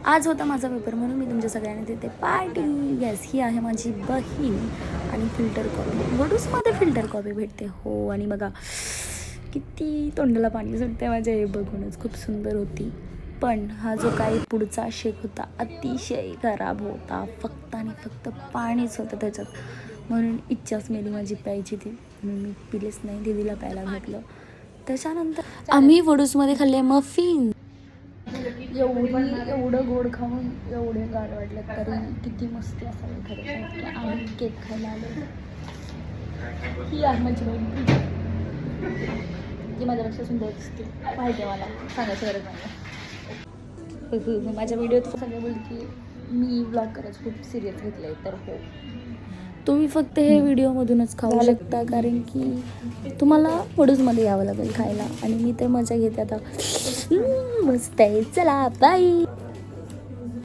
आज होता माझा पेपर म्हणून मी तुमच्या सगळ्यांना देते पार्टी. येस, ही आहे माझी बहीण आणि फिल्टर कॉफी. वडूसमध्ये फिल्टर कॉफी भेटते हो. आणि बघा किती तोंडाला पाणी सुटते माझ्या हे बघूनच. खूप सुंदर होती. पण हा जो काही पुढचा शेक होता अतिशय खराब होता. फक्त आणि फक्त पाणीच होतं त्याच्यात. म्हणून इच्छाच मेली माझी प्यायची ती. म्हणून मी पिलेच नाही, दीदीला प्यायला घातलं. त्याच्यानंतर आम्ही वडूसमध्ये खाल्ले मफिन. एवढं गोड खाऊन एवढे गाड वाटलं तरी किती मस्ती असावी खरं की आम्ही केक खायला आलो. ही आहे माझी बहीण, ती माझ्यापेक्षा सुंदर दिसते माहिती आहे मला, सांगायची गरज नाही. माझ्या व्हिडिओत सगळे बोल की मी ब्लॉग करायचं खूप सिरियस घेतलं आहे. तर हो, तुम्ही फक्त हे व्हिडिओमधूनच खाऊ शकता कारण की तुम्हाला वडूसमध्ये यावं लागेल खायला. आणि मी तर मजा घेते आता. मस्त आहे, चला बाय.